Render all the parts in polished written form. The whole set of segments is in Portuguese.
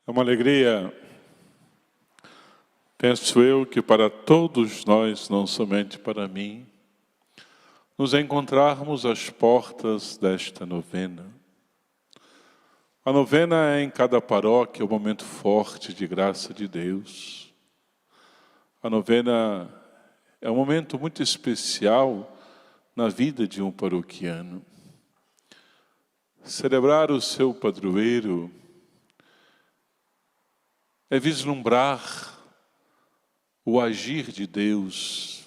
É uma alegria, penso eu, que para todos nós, não somente para mim, nos encontrarmos às portas desta novena. A novena é em cada paróquia um momento forte de graça de Deus. A novena é um momento muito especial na vida de um paroquiano. Celebrar o seu padroeiro é vislumbrar o agir de Deus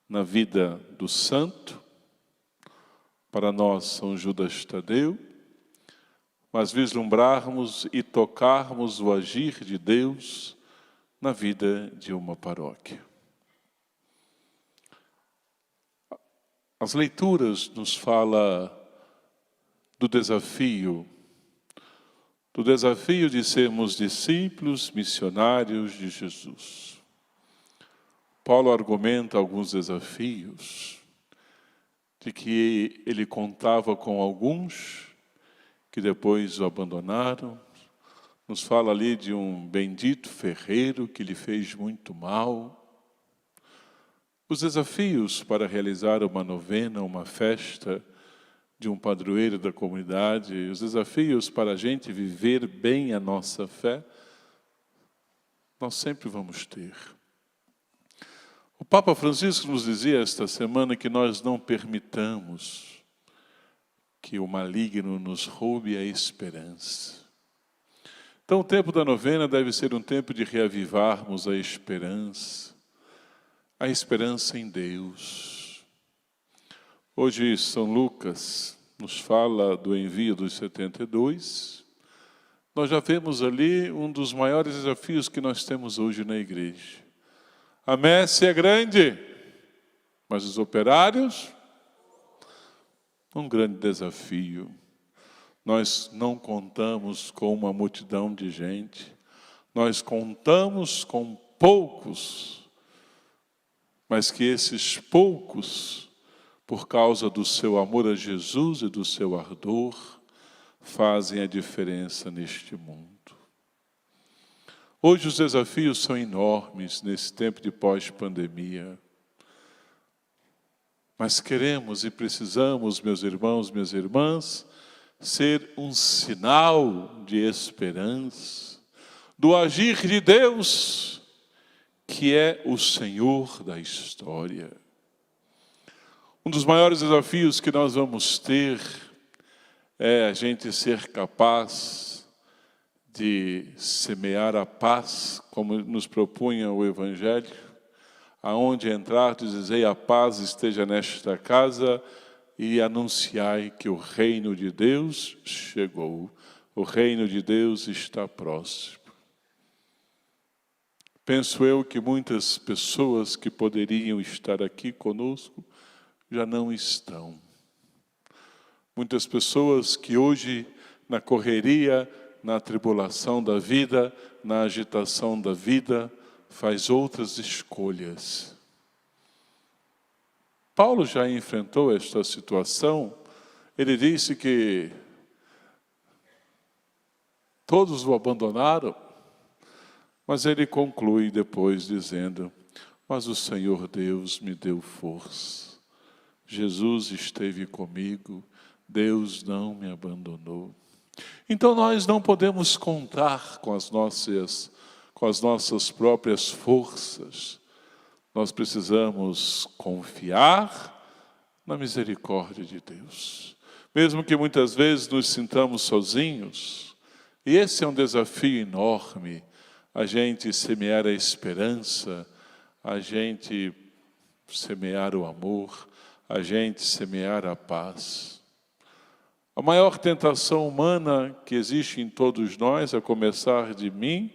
na vida do santo, para nós São Judas Tadeu, mas vislumbrarmos e tocarmos o agir de Deus na vida de uma paróquia. As leituras nos falam do desafio de sermos discípulos missionários de Jesus. Paulo argumenta alguns desafios, de que ele contava com alguns que depois o abandonaram. Nos fala ali de um bendito ferreiro que lhe fez muito mal. Os desafios para realizar uma novena, uma festa de um padroeiro da comunidade, os desafios para a gente viver bem a nossa fé, nós sempre vamos ter. O Papa Francisco nos dizia esta semana que nós não permitamos que o maligno nos roube a esperança. Então o tempo da novena deve ser um tempo de reavivarmos a esperança em Deus. Hoje São Lucas nos fala do envio dos 72. Nós já vemos ali um dos maiores desafios que nós temos hoje na igreja. A messe é grande, mas os operários, um grande desafio. Nós não contamos com uma multidão de gente, nós contamos com poucos, mas que esses poucos, por causa do seu amor a Jesus e do seu ardor, fazem a diferença neste mundo. Hoje os desafios são enormes nesse tempo de pós-pandemia. Mas queremos e precisamos, meus irmãos, minhas irmãs, ser um sinal de esperança, do agir de Deus, que é o Senhor da história. Um dos maiores desafios que nós vamos ter é a gente ser capaz de semear a paz, como nos propunha o Evangelho, aonde entrar, dizei a paz esteja nesta casa e anunciai que o reino de Deus chegou, o reino de Deus está próximo. Penso eu que muitas pessoas que poderiam estar aqui conosco já não estão. Muitas pessoas que hoje, na correria, na tribulação da vida, na agitação da vida, faz outras escolhas. Paulo já enfrentou esta situação. Ele disse que todos o abandonaram, mas ele conclui depois dizendo: mas o Senhor Deus me deu força. Jesus esteve comigo, Deus não me abandonou. Então nós não podemos contar com as nossas próprias forças. Nós precisamos confiar na misericórdia de Deus. Mesmo que muitas vezes nos sintamos sozinhos, e esse é um desafio enorme, a gente semear a esperança, a gente semear o amor, a gente semear a paz. A maior tentação humana que existe em todos nós, a começar de mim,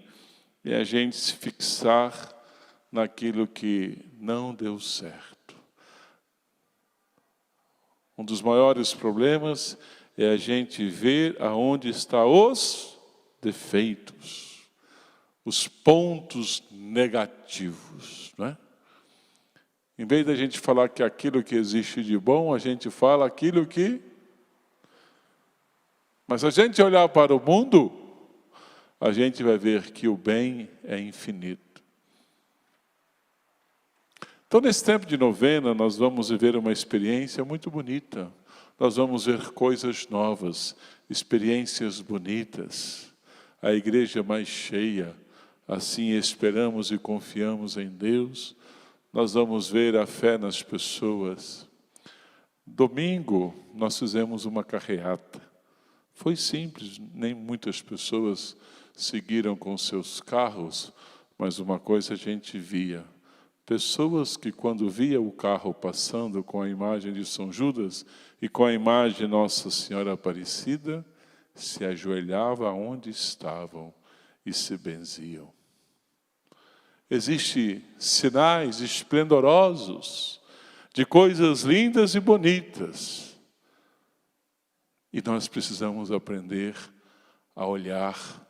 é a gente se fixar naquilo que não deu certo. Um dos maiores problemas é a gente ver aonde estão os defeitos, os pontos negativos, não é? Em vez da gente falar que aquilo que existe de bom, a gente fala aquilo que... Mas se a gente olhar para o mundo, a gente vai ver que o bem é infinito. Então, nesse tempo de novena, nós vamos viver uma experiência muito bonita. Nós vamos ver coisas novas, experiências bonitas. A igreja mais cheia, assim esperamos e confiamos em Deus. Nós vamos ver a fé nas pessoas. Domingo, nós fizemos uma carreata. Foi simples, nem muitas pessoas seguiram com seus carros, mas uma coisa a gente via. Pessoas que quando via o carro passando com a imagem de São Judas e com a imagem de Nossa Senhora Aparecida, se ajoelhavam onde estavam e se benziam. Existem sinais esplendorosos de coisas lindas e bonitas. E nós precisamos aprender a olhar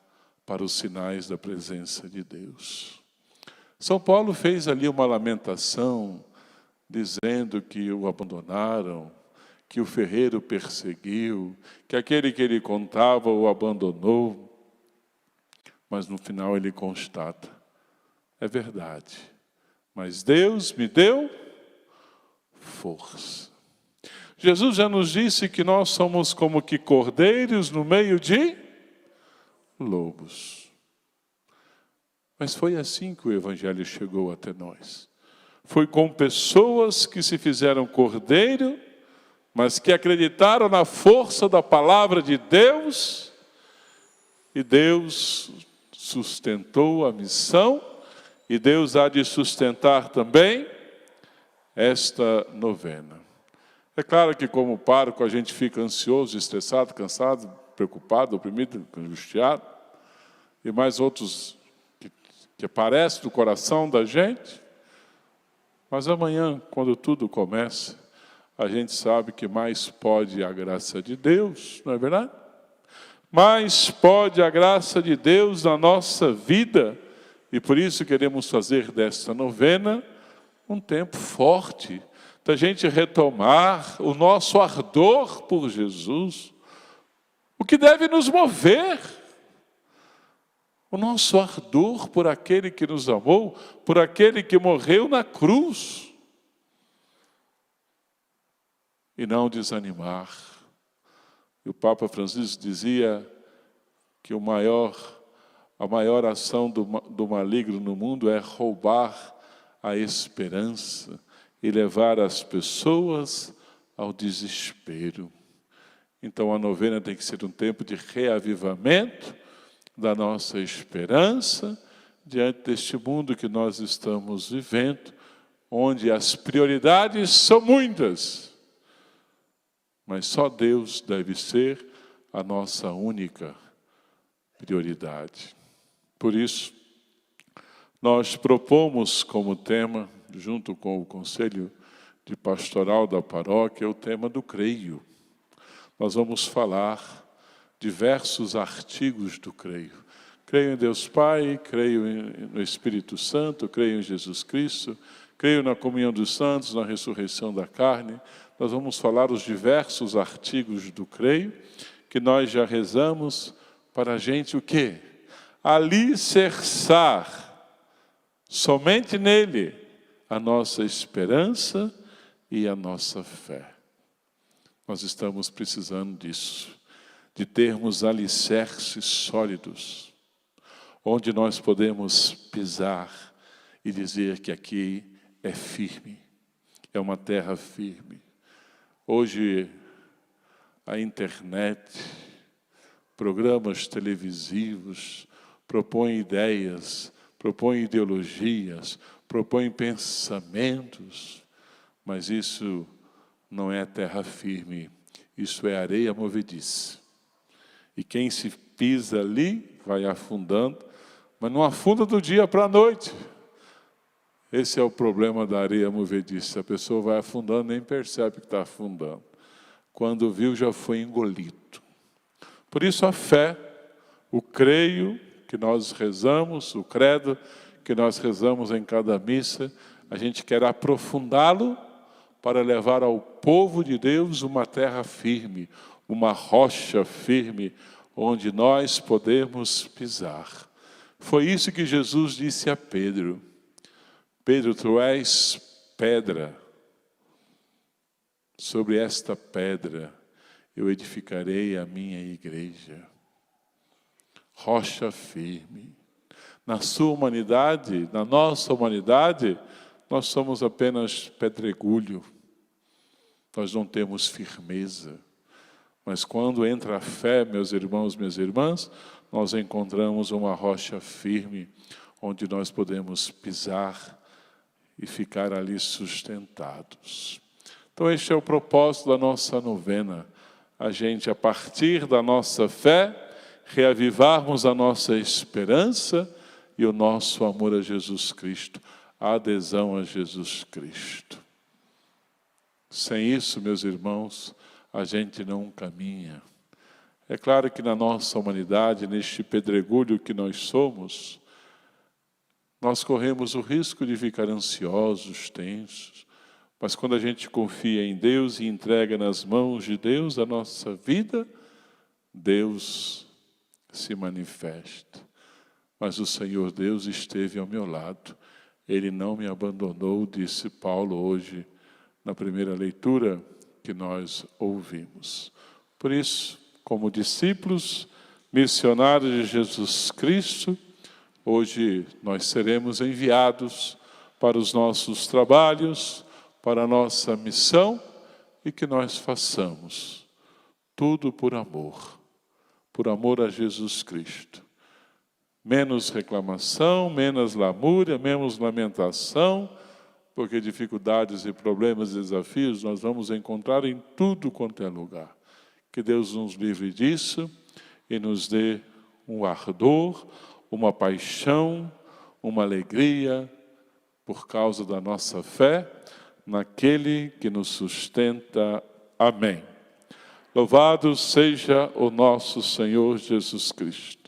para os sinais da presença de Deus. São Paulo fez ali uma lamentação, dizendo que o abandonaram, que o ferreiro perseguiu, que aquele que ele contava o abandonou. Mas no final ele constata, é verdade, mas Deus me deu força. Jesus já nos disse que nós somos como que cordeiros no meio de lobos. Mas foi assim que o Evangelho chegou até nós. Foi com pessoas que se fizeram cordeiro, mas que acreditaram na força da palavra de Deus, e Deus sustentou a missão, e Deus há de sustentar também esta novena. É claro que como pároco a gente fica ansioso, estressado, cansado, preocupado, oprimido, angustiado, e mais outros que aparecem no coração da gente. Mas amanhã, quando tudo começa, a gente sabe que mais pode a graça de Deus, não é verdade? Mais pode a graça de Deus na nossa vida, e por isso queremos fazer desta novena um tempo forte, da gente retomar o nosso ardor por Jesus, o que deve nos mover, o nosso ardor por aquele que nos amou, por aquele que morreu na cruz. E não desanimar. E o Papa Francisco dizia que a maior ação do maligno no mundo é roubar a esperança e levar as pessoas ao desespero. Então a novena tem que ser um tempo de reavivamento da nossa esperança diante deste mundo que nós estamos vivendo, onde as prioridades são muitas, mas só Deus deve ser a nossa única prioridade. Por isso, nós propomos como tema, junto com o Conselho de Pastoral da Paróquia, o tema do Creio. Nós vamos falar diversos artigos do Creio. Creio em Deus Pai, creio no Espírito Santo, creio em Jesus Cristo, creio na comunhão dos santos, na ressurreição da carne. Nós vamos falar os diversos artigos do Creio, que nós já rezamos para a gente o quê? Alicerçar somente nele a nossa esperança e a nossa fé. Nós estamos precisando disso, de termos alicerces sólidos, onde nós podemos pisar e dizer que aqui é firme, é uma terra firme. Hoje, a internet, programas televisivos, propõem ideias, propõem ideologias, propõem pensamentos, mas isso não é terra firme, isso é areia movediça. E quem se pisa ali vai afundando, mas não afunda do dia para a noite. Esse é o problema da areia movediça. A pessoa vai afundando, nem percebe que está afundando. Quando viu, já foi engolido. Por isso a fé, o creio que nós rezamos, o credo que nós rezamos em cada missa, a gente quer aprofundá-lo para levar ao povo de Deus uma terra firme, uma rocha firme, onde nós podemos pisar. Foi isso que Jesus disse a Pedro. Pedro, tu és pedra. Sobre esta pedra eu edificarei a minha igreja. Rocha firme. Na sua humanidade, na nossa humanidade, nós somos apenas pedregulho. Nós não temos firmeza. Mas quando entra a fé, meus irmãos, minhas irmãs, nós encontramos uma rocha firme, onde nós podemos pisar e ficar ali sustentados. Então este é o propósito da nossa novena. A gente, a partir da nossa fé, reavivarmos a nossa esperança e o nosso amor a Jesus Cristo, a adesão a Jesus Cristo. Sem isso, meus irmãos, a gente não caminha. É claro que na nossa humanidade, neste pedregulho que nós somos, nós corremos o risco de ficar ansiosos, tensos, mas quando a gente confia em Deus e entrega nas mãos de Deus a nossa vida, Deus se manifesta. Mas o Senhor Deus esteve ao meu lado. Ele não me abandonou, disse Paulo hoje, na primeira leitura que nós ouvimos. Por isso, como discípulos, missionários de Jesus Cristo, hoje nós seremos enviados para os nossos trabalhos, para a nossa missão, e que nós façamos tudo por amor a Jesus Cristo. Menos reclamação, menos lamúria, menos lamentação, porque dificuldades e problemas e desafios nós vamos encontrar em tudo quanto é lugar. Que Deus nos livre disso e nos dê um ardor, uma paixão, uma alegria, por causa da nossa fé, naquele que nos sustenta. Amém. Louvado seja o nosso Senhor Jesus Cristo.